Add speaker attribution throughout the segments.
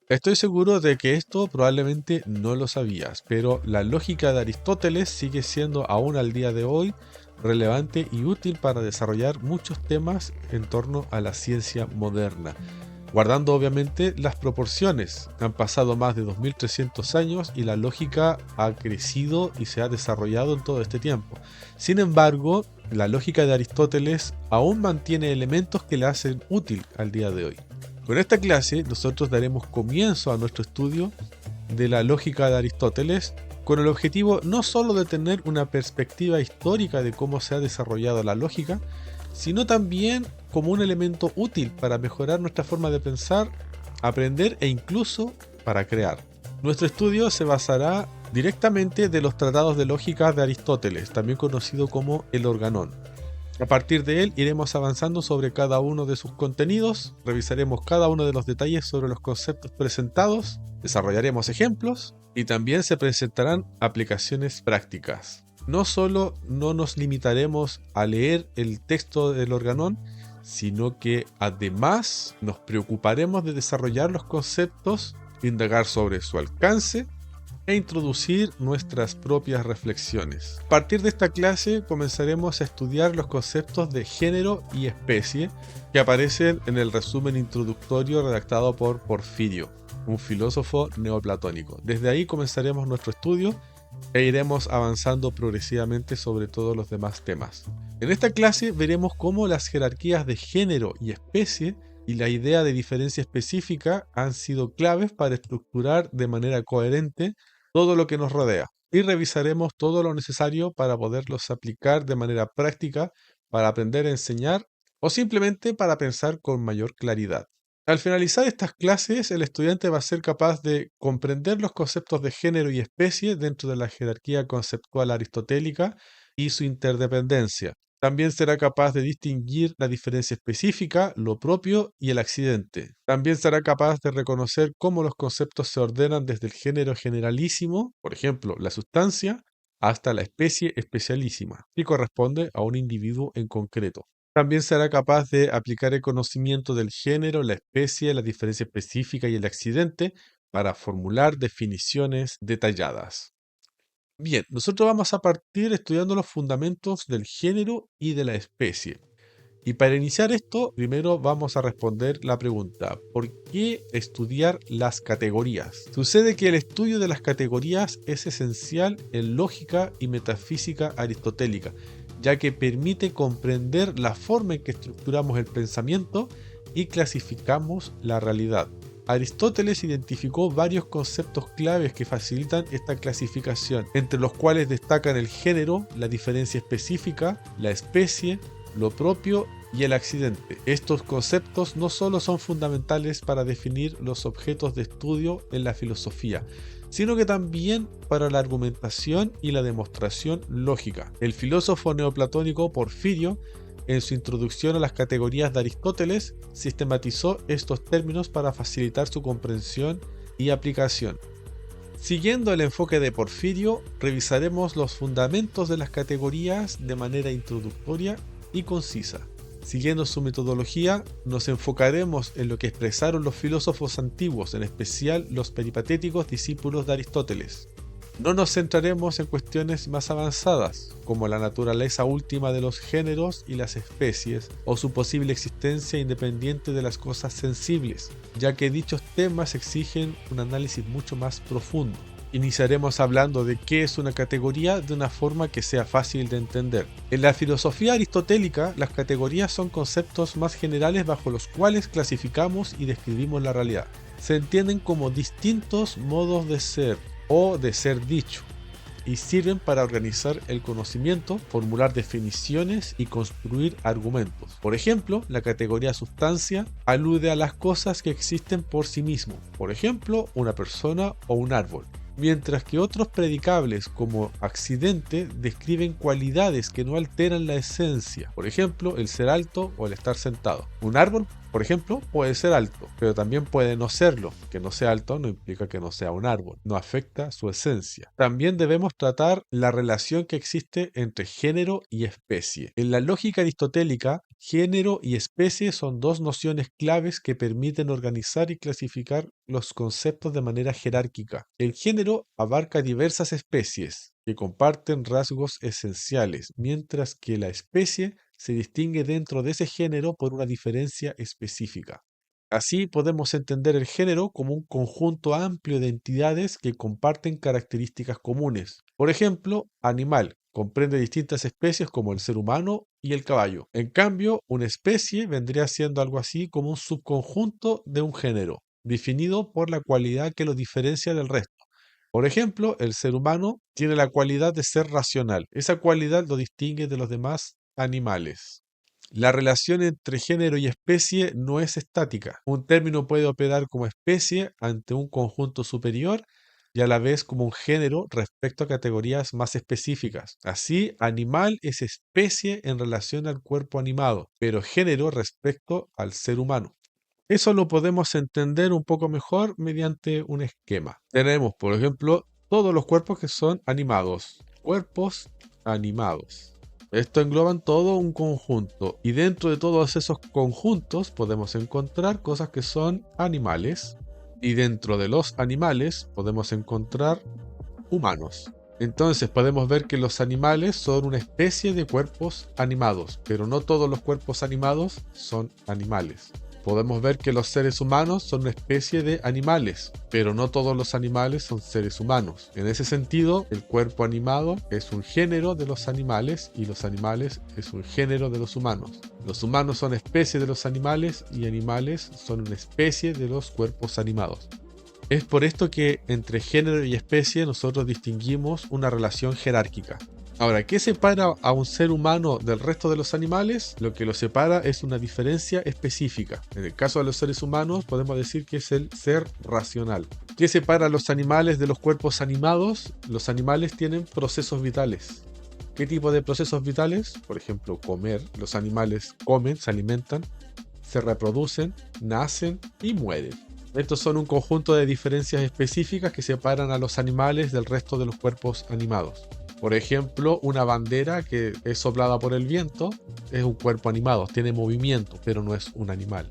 Speaker 1: Estoy seguro de que esto probablemente no lo sabías, pero la lógica de Aristóteles sigue siendo aún al día de hoy relevante y útil para desarrollar muchos temas en torno a la ciencia moderna, guardando obviamente las proporciones. Han pasado más de 2300 años y la lógica ha crecido y se ha desarrollado en todo este tiempo. Sin embargo, la lógica de Aristóteles aún mantiene elementos que la hacen útil al día de hoy. Con esta clase nosotros daremos comienzo a nuestro estudio de la lógica de Aristóteles con el objetivo no solo de tener una perspectiva histórica de cómo se ha desarrollado la lógica, sino también como un elemento útil para mejorar nuestra forma de pensar, aprender e incluso para crear. Nuestro estudio se basará directamente de los tratados de lógica de Aristóteles, también conocido como el Organón. A partir de él iremos avanzando sobre cada uno de sus contenidos, revisaremos cada uno de los detalles sobre los conceptos presentados, desarrollaremos ejemplos y también se presentarán aplicaciones prácticas. No solo no nos limitaremos a leer el texto del Organón, sino que además nos preocuparemos de desarrollar los conceptos, indagar sobre su alcance e introducir nuestras propias reflexiones. A partir de esta clase comenzaremos a estudiar los conceptos de género y especie que aparecen en el resumen introductorio redactado por Porfirio, un filósofo neoplatónico. Desde ahí comenzaremos nuestro estudio e iremos avanzando progresivamente sobre todos los demás temas. En esta clase veremos cómo las jerarquías de género y especie y la idea de diferencia específica han sido claves para estructurar de manera coherente todo lo que nos rodea, y revisaremos todo lo necesario para poderlos aplicar de manera práctica para aprender a enseñar o simplemente para pensar con mayor claridad. Al finalizar estas clases, el estudiante va a ser capaz de comprender los conceptos de género y especie dentro de la jerarquía conceptual aristotélica y su interdependencia. También será capaz de distinguir la diferencia específica, lo propio y el accidente. También será capaz de reconocer cómo los conceptos se ordenan desde el género generalísimo, por ejemplo, la sustancia, hasta la especie especialísima, que corresponde a un individuo en concreto. También será capaz de aplicar el conocimiento del género, la especie, la diferencia específica y el accidente para formular definiciones detalladas. Bien, nosotros vamos a partir estudiando los fundamentos del género y de la especie. Y para iniciar esto, primero vamos a responder la pregunta: ¿por qué estudiar las categorías? Sucede que el estudio de las categorías es esencial en lógica y metafísica aristotélica, ya que permite comprender la forma en que estructuramos el pensamiento y clasificamos la realidad. Aristóteles identificó varios conceptos claves que facilitan esta clasificación, entre los cuales destacan el género, la diferencia específica, la especie, lo propio y el accidente. Estos conceptos no solo son fundamentales para definir los objetos de estudio en la filosofía, sino que también para la argumentación y la demostración lógica. El filósofo neoplatónico Porfirio, en su introducción a las categorías de Aristóteles, sistematizó estos términos para facilitar su comprensión y aplicación. Siguiendo el enfoque de Porfirio, revisaremos los fundamentos de las categorías de manera introductoria y concisa. Siguiendo su metodología, nos enfocaremos en lo que expresaron los filósofos antiguos, en especial los peripatéticos discípulos de Aristóteles. No nos centraremos en cuestiones más avanzadas, como la naturaleza última de los géneros y las especies, o su posible existencia independiente de las cosas sensibles, ya que dichos temas exigen un análisis mucho más profundo. Iniciaremos hablando de qué es una categoría de una forma que sea fácil de entender. En la filosofía aristotélica, las categorías son conceptos más generales bajo los cuales clasificamos y describimos la realidad. Se entienden como distintos modos de ser o de ser dicho, y sirven para organizar el conocimiento, formular definiciones y construir argumentos. Por ejemplo, la categoría sustancia alude a las cosas que existen por sí mismo, por ejemplo, una persona o un árbol, mientras que otros predicables como accidente describen cualidades que no alteran la esencia, por ejemplo, el ser alto o el estar sentado. Un árbol Por ejemplo, puede ser alto, pero también puede no serlo. Que no sea alto no implica que no sea un árbol, no afecta su esencia. También debemos tratar la relación que existe entre género y especie. En la lógica aristotélica, género y especie son dos nociones claves que permiten organizar y clasificar los conceptos de manera jerárquica. El género abarca diversas especies que comparten rasgos esenciales, mientras que la especie se distingue dentro de ese género por una diferencia específica. Así podemos entender el género como un conjunto amplio de entidades que comparten características comunes. Por ejemplo, animal comprende distintas especies como el ser humano y el caballo. En cambio, una especie vendría siendo algo así como un subconjunto de un género, definido por la cualidad que lo diferencia del resto. Por ejemplo, el ser humano tiene la cualidad de ser racional. Esa cualidad lo distingue de los demás animales. La relación entre género y especie no es estática. Un término puede operar como especie ante un conjunto superior y a la vez como un género respecto a categorías más específicas. Así, animal es especie en relación al cuerpo animado, pero género respecto al ser humano. Eso lo podemos entender un poco mejor mediante un esquema. Tenemos, por ejemplo, todos los cuerpos que son animados. Cuerpos animados. Esto engloban todo un conjunto y dentro de todos esos conjuntos podemos encontrar cosas que son animales y dentro de los animales podemos encontrar humanos. Entonces podemos ver que los animales son una especie de cuerpos animados, pero no todos los cuerpos animados son animales. Podemos ver que los seres humanos son una especie de animales, pero no todos los animales son seres humanos. En ese sentido, el cuerpo animado es un género de los animales y los animales es un género de los humanos. Los humanos son especie de los animales y animales son una especie de los cuerpos animados. Es por esto que entre género y especie nosotros distinguimos una relación jerárquica. Ahora, ¿qué separa a un ser humano del resto de los animales? Lo que lo separa es una diferencia específica. En el caso de los seres humanos podemos decir que es el ser racional. ¿Qué separa a los animales de los cuerpos animados? Los animales tienen procesos vitales. ¿Qué tipo de procesos vitales? Por ejemplo, comer. Los animales comen, se alimentan, se reproducen, nacen y mueren. Estos son un conjunto de diferencias específicas que separan a los animales del resto de los cuerpos animados. Por ejemplo, una bandera que es soplada por el viento es un cuerpo animado, tiene movimiento, pero no es un animal.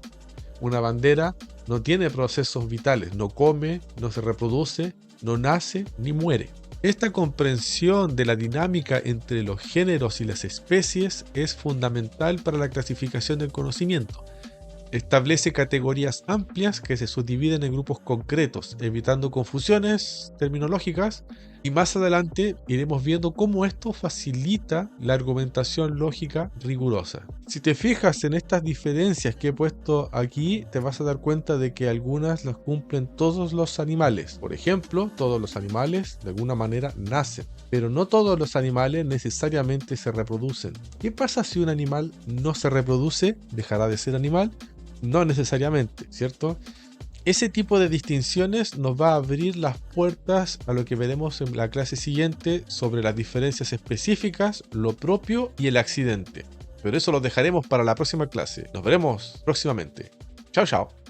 Speaker 1: Una bandera no tiene procesos vitales, no come, no se reproduce, no nace ni muere. Esta comprensión de la dinámica entre los géneros y las especies es fundamental para la clasificación del conocimiento. Establece categorías amplias que se subdividen en grupos concretos, evitando confusiones terminológicas, y más adelante iremos viendo cómo esto facilita la argumentación lógica rigurosa. Si te fijas en estas diferencias que he puesto aquí, te vas a dar cuenta de que algunas las cumplen todos los animales. Por ejemplo, todos los animales de alguna manera nacen, pero no todos los animales necesariamente se reproducen. ¿Qué pasa si un animal no se reproduce? ¿Dejará de ser animal? No necesariamente, ¿cierto? Ese tipo de distinciones nos va a abrir las puertas a lo que veremos en la clase siguiente sobre las diferencias específicas, lo propio y el accidente. Pero eso lo dejaremos para la próxima clase. Nos veremos próximamente. Chao, chao.